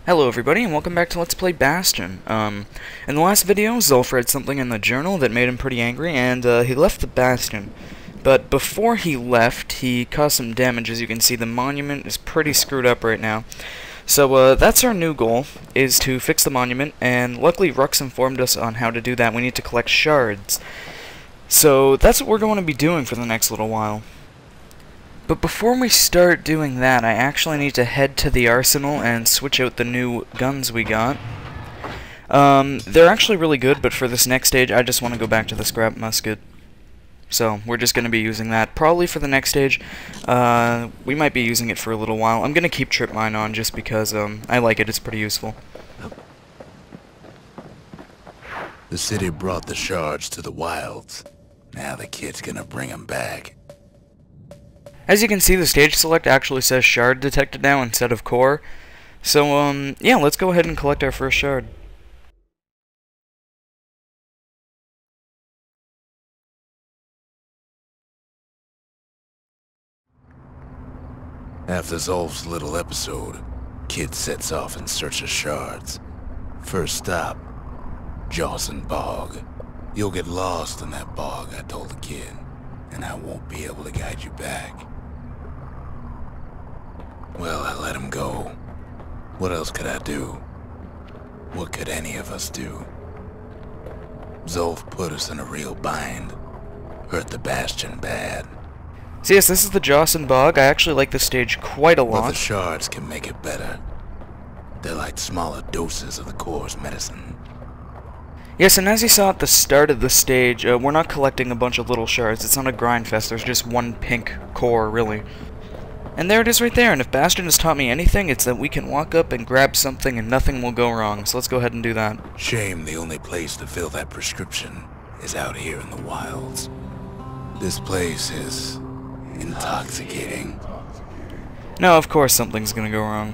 Hello everybody, and welcome back to Let's Play Bastion. In the last video, Zulf read something in the journal that made him pretty angry, and he left the Bastion. But before he left, he caused some damage. As you can see, the monument is pretty screwed up right now. So that's our new goal, is to fix the monument, and luckily Rux informed us on how to do that. We need to collect shards. So that's what we're going to be doing for the next little while. But before we start doing that, I actually need to head to the arsenal and switch out the new guns we got. They're actually really good, but for this next stage, I just want to go back to the scrap musket. So, we're just going to be using that. Probably for the next stage, we might be using it for a little while. I'm going to keep Trip Mine on just because I like it. It's pretty useful. The city brought the shards to the wilds. Now the kid's gonna bring them back. As you can see, the stage select actually says shard detected now instead of core. So, yeah, let's go ahead and collect our first shard. After Zulf's little episode, kid sets off in search of shards. First stop, Jawson Bog. You'll get lost in that bog, I told the kid, and I won't be able to guide you back. Well, I let him go. What else could I do? What could any of us do? Zulf put us in a real bind. Hurt the Bastion bad. So yes, this is the Jawson Bog. I actually like this stage quite a lot. But the shards can make it better. They're like smaller doses of the core's medicine. Yes, and as you saw at the start of the stage, we're not collecting a bunch of little shards. It's not a grind fest. There's just one pink core, really. And there it is right there, and if Bastion has taught me anything, it's that we can walk up and grab something and nothing will go wrong. So let's go ahead and do that. Shame the only place to fill that prescription is out here in the wilds. This place is intoxicating. No, of course something's gonna go wrong.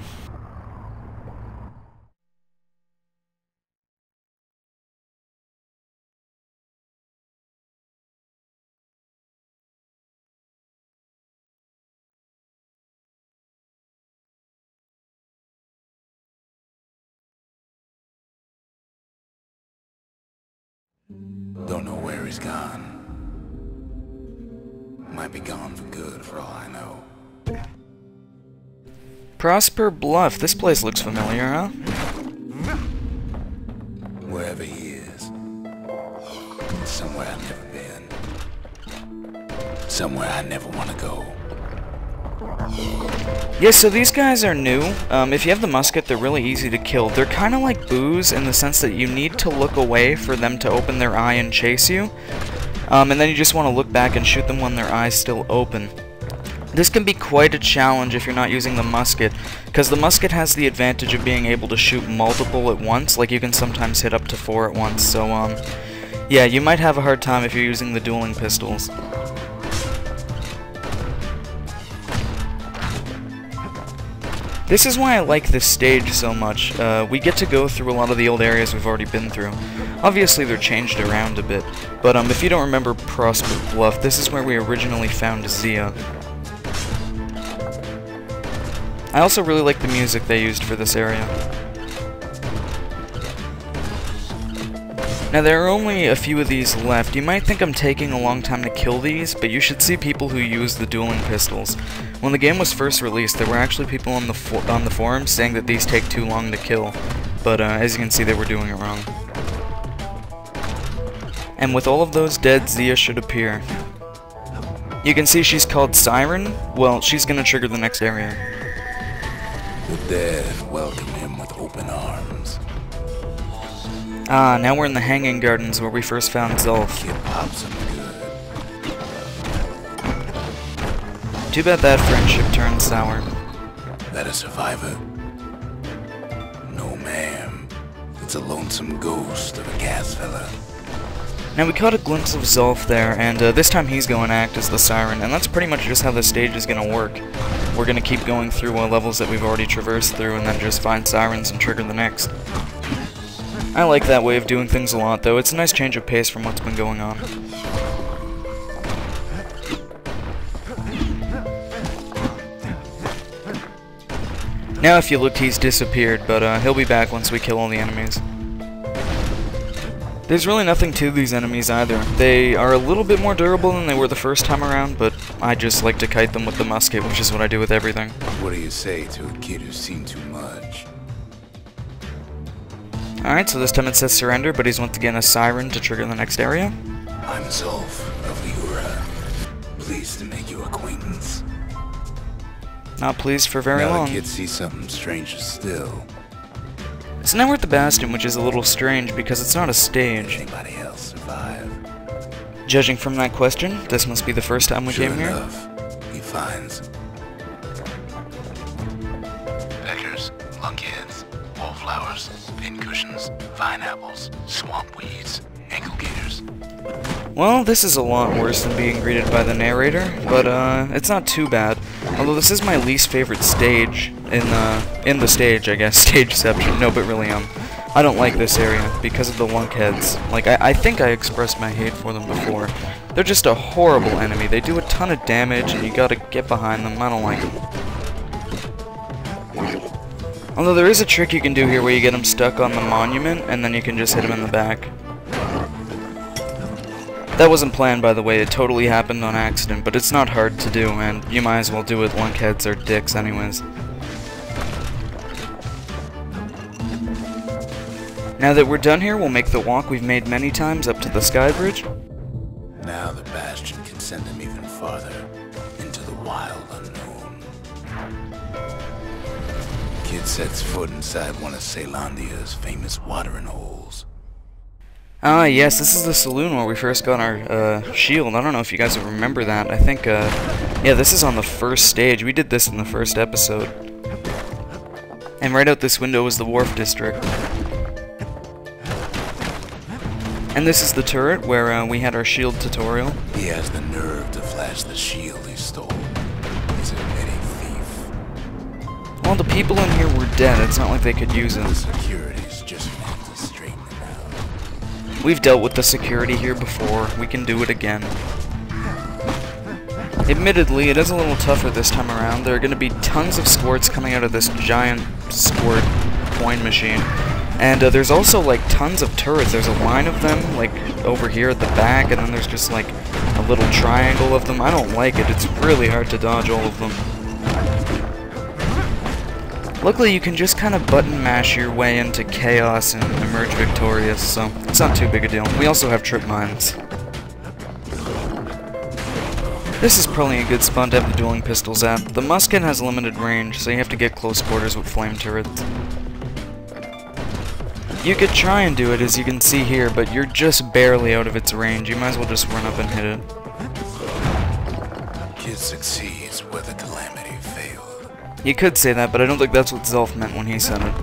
Don't know where he's gone. Might be gone for good, for all I know. Prosper Bluff. This place looks familiar, huh? Wherever he is. Somewhere I've never been. Somewhere I never want to go. Yeah, so these guys are new. If you have the musket, they're really easy to kill. They're kind of like boos in the sense that you need to look away for them to open their eye and chase you. And then you just want to look back and shoot them when their eye's still open. This can be quite a challenge if you're not using the musket, because the musket has the advantage of being able to shoot multiple at once. Like, you can sometimes hit up to 4 at once, so, yeah, you might have a hard time if you're using the dueling pistols. This is why I like this stage so much. We get to go through a lot of the old areas we've already been through. Obviously they're changed around a bit, but if you don't remember Prosper Bluff, this is where we originally found Zia. I also really like the music they used for this area. Now there are only a few of these left. You might think I'm taking a long time to kill these, but you should see people who use the dueling pistols. When the game was first released, there were actually people on the forums saying that these take too long to kill, but as you can see, they were doing it wrong. And with all of those dead, Zia should appear. You can see she's called Siren. Well, she's gonna trigger the next area. The dead welcome him with open arms. Ah, now we're in the Hanging Gardens where we first found Zulf. Kid pops him good. Too bad that friendship turned sour. That a survivor? No, ma'am. It's a lonesome ghost of a gas fella. Now we caught a glimpse of Zulf there, and this time he's going to act as the Siren, and that's pretty much just how the stage is going to work. We're going to keep going through levels that we've already traversed through, and then just find Sirens and trigger the next. I like that way of doing things a lot, though. It's a nice change of pace from what's been going on. Now if you look, he's disappeared, but he'll be back once we kill all the enemies. There's really nothing to these enemies either. They are a little bit more durable than they were the first time around, but I just like to kite them with the musket, which is what I do with everything. What do you say to a kid who's seen too much? Alright, so this time it says surrender, but he's once again a siren to trigger the next area. I'm Zolf of Ura. Pleased to make your acquaintance. Not pleased for very now long. The kid sees something stranger still. So now we're at the Bastion, which is a little strange because it's not a stage. Anybody else survive? Judging from that question, this must be the first time we Sure came enough, he finds peckers, lunkheads, wallflowers, pincushions, vine apples, swamp weeds, ankle gators. Well, this is a lot worse than being greeted by the narrator, but it's not too bad. Although this is my least favorite stage in the stage, I guess, stageception. No, but really, I don't like this area because of the lunkheads. Like, I think I expressed my hate for them before. They're just a horrible enemy. They do a ton of damage, and you gotta get behind them. I don't like them. Although there is a trick you can do here where you get them stuck on the monument, and then you can just hit them in the back. That wasn't planned, by the way, it totally happened on accident, but it's not hard to do, and you might as well do it. Lunkheads are dicks anyways. Now that we're done here, we'll make the walk we've made many times up to the sky bridge. Now the Bastion can send him even farther, into the wild unknown. Kid sets foot inside one of Caelondia's famous watering holes. Ah, yes, this is the saloon where we first got our shield. I don't know if you guys remember that. I think, yeah, this is on the first stage. We did this in the first episode. And right out this window is the Wharf District. And this is the turret where we had our shield tutorial. He has the nerve to flash the shield he stole. He's a petty thief. Well, the people in here were dead. It's not like they could use it. The security's just meant to straighten him out. We've dealt with the security here before. We can do it again. Admittedly, it is a little tougher this time around. There are going to be tons of squirts coming out of this giant squirt coin machine. And there's also, like, tons of turrets. There's a line of them, like, over here at the back, and then there's just, like, a little triangle of them. I don't like it. It's really hard to dodge all of them. Luckily, you can just kind of button mash your way into chaos and emerge victorious, so it's not too big a deal. We also have trip mines. This is probably a good spot to have the dueling pistols at. The musket has limited range, so you have to get close quarters with flame turrets. You could try and do it, as you can see here, but you're just barely out of its range. You might as well just run up and hit it. Kid succeeds where the calamity failed. You could say that, but I don't think that's what Zolf meant when he said it.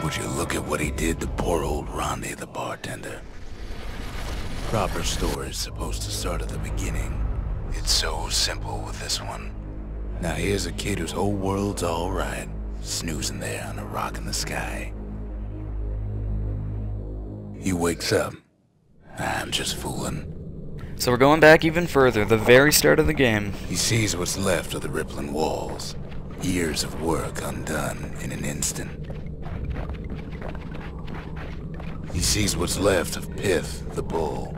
Would you look at what he did to poor old Rondi the bartender? Proper story's supposed to start at the beginning. It's so simple with this one. Now here's a kid whose whole world's alright, snoozing there on a rock in the sky. He wakes up. I'm just fooling. So we're going back even further, the very start of the game. He sees what's left of the rippling walls. Years of work undone in an instant. He sees what's left of Pith, the bull.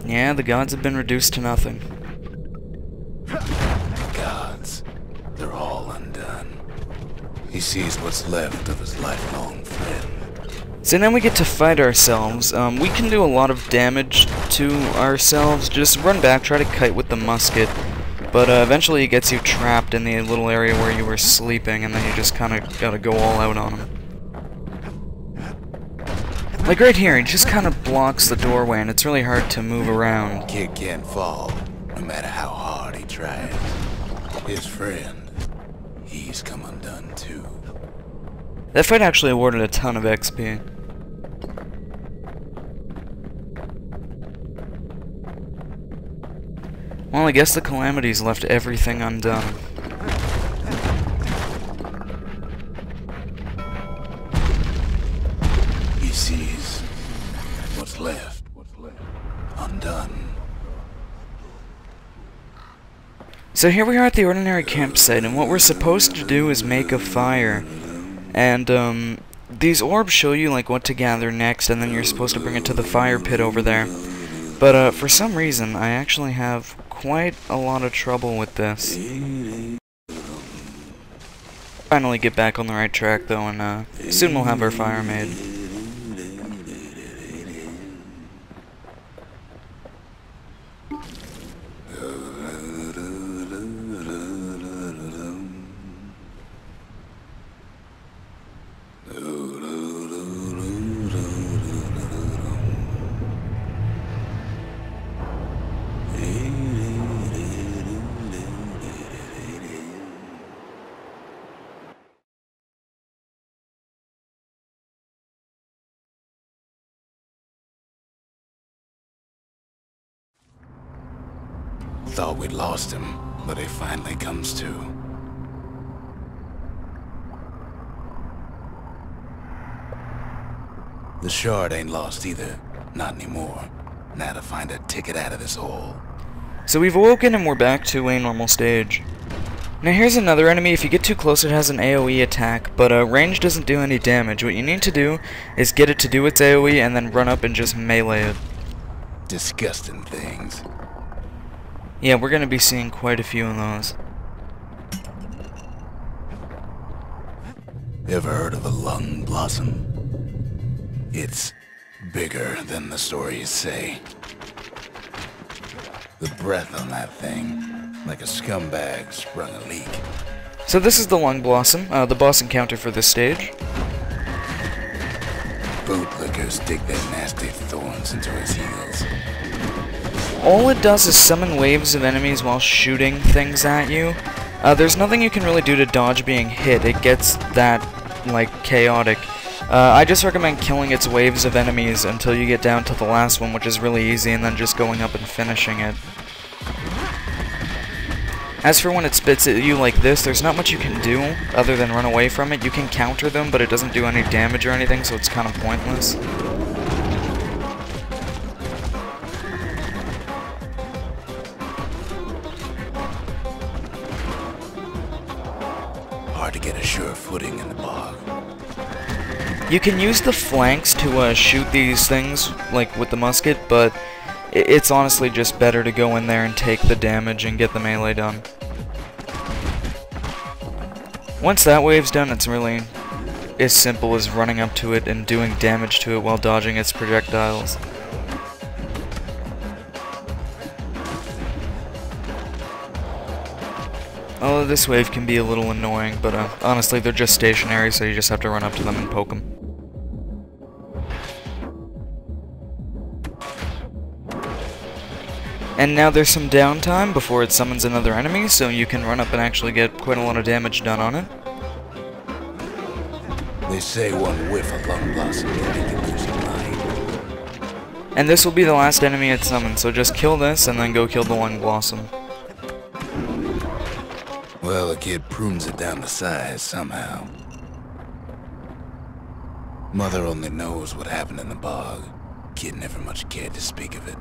Yeah, the gods have been reduced to nothing. The gods, they're all undone. He sees what's left of his lifelong friend. So now we get to fight ourselves. We can do a lot of damage to ourselves. Just run back, try to kite with the musket. But eventually it gets you trapped in the little area where you were sleeping, and then you just kind of gotta go all out on him. Like right here, he just kind of blocks the doorway, and it's really hard to move around. Kid can't fall, no matter how hard he tries. His friend, he's come undone too. That fight actually awarded a ton of XP. Well, I guess the calamities left everything undone. He sees what's left undone. So here we are at the ordinary campsite, and what we're supposed to do is make a fire. And, these orbs show you, like, what to gather next, and then you're supposed to bring it to the fire pit over there. But, for some reason, I actually have quite a lot of trouble with this. Finally get back on the right track, though, and, soon we'll have our fire made. Thought we'd lost him, but he finally comes to. The shard ain't lost either. Not anymore. Now to find a ticket out of this hole. So we've awoken and we're back to a normal stage. Now here's another enemy. If you get too close, it has an AoE attack, but range doesn't do any damage. What you need to do is get it to do its AoE and then run up and just melee it. Disgusting things. Yeah, we're gonna be seeing quite a few of those. Ever heard of a lung blossom? It's bigger than the stories say. The breath on that thing, like a scumbag sprung a leak. So this is the Lung Blossom, the boss encounter for this stage. Bootlickers dig their nasty thorns into his heels. All it does is summon waves of enemies while shooting things at you. There's nothing you can really do to dodge being hit. It gets that, like, chaotic. I just recommend killing its waves of enemies until you get down to the last one, which is really easy, and then just going up and finishing it. As for when it spits at you like this, there's not much you can do other than run away from it. You can counter them, but it doesn't do any damage or anything, so it's kind of pointless. Hard to get a sure footing in the bog. You can use the flanks to shoot these things, like with the musket, but it's honestly just better to go in there and take the damage and get the melee done. Once that wave's done, it's really as simple as running up to it and doing damage to it while dodging its projectiles. Although this wave can be a little annoying, but honestly they're just stationary, so you just have to run up to them and poke them. And now there's some downtime before it summons another enemy, so you can run up and actually get quite a lot of damage done on it. They say one whiff of lung blossom can make you lose your mind. And this will be the last enemy it summons, so just kill this and then go kill the Lung Blossom. Well, the kid prunes it down to size somehow. Mother only knows what happened in the bog. Kid never much cared to speak of it.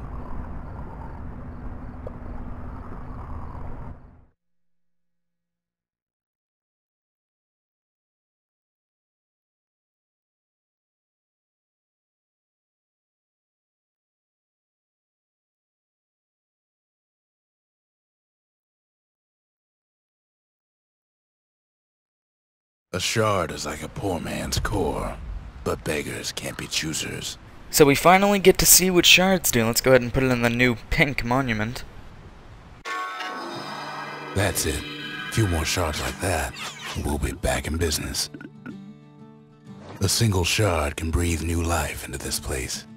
A shard is like a poor man's core, but beggars can't be choosers. So we finally get to see what shards do. Let's go ahead and put it in the new pink monument. That's it. A few more shards like that, and we'll be back in business. A single shard can breathe new life into this place.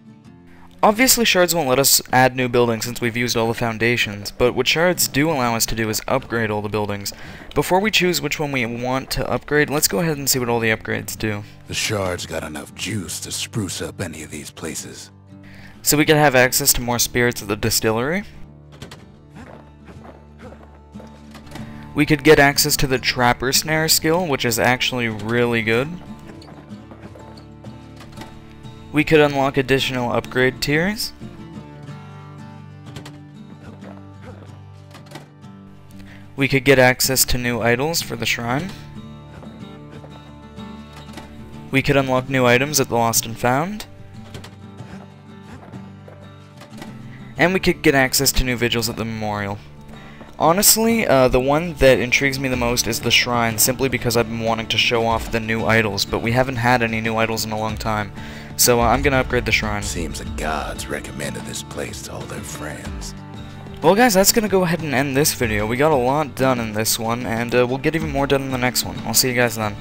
Obviously shards won't let us add new buildings since we've used all the foundations, but what shards do allow us to do is upgrade all the buildings. Before we choose which one we want to upgrade, let's go ahead and see what all the upgrades do. The shards got enough juice to spruce up any of these places. So we could have access to more spirits at the distillery. We could get access to the Trapper Snare skill, which is actually really good. We could unlock additional upgrade tiers. We could get access to new idols for the shrine. We could unlock new items at the Lost and Found. And we could get access to new vigils at the memorial. Honestly, the one that intrigues me the most is the shrine, simply because I've been wanting to show off the new idols, but we haven't had any new idols in a long time. So I'm gonna upgrade the shrine. Seems the gods recommended this place to all their friends. Well guys, that's gonna go ahead and end this video. We got a lot done in this one, and we'll get even more done in the next one. I'll see you guys then.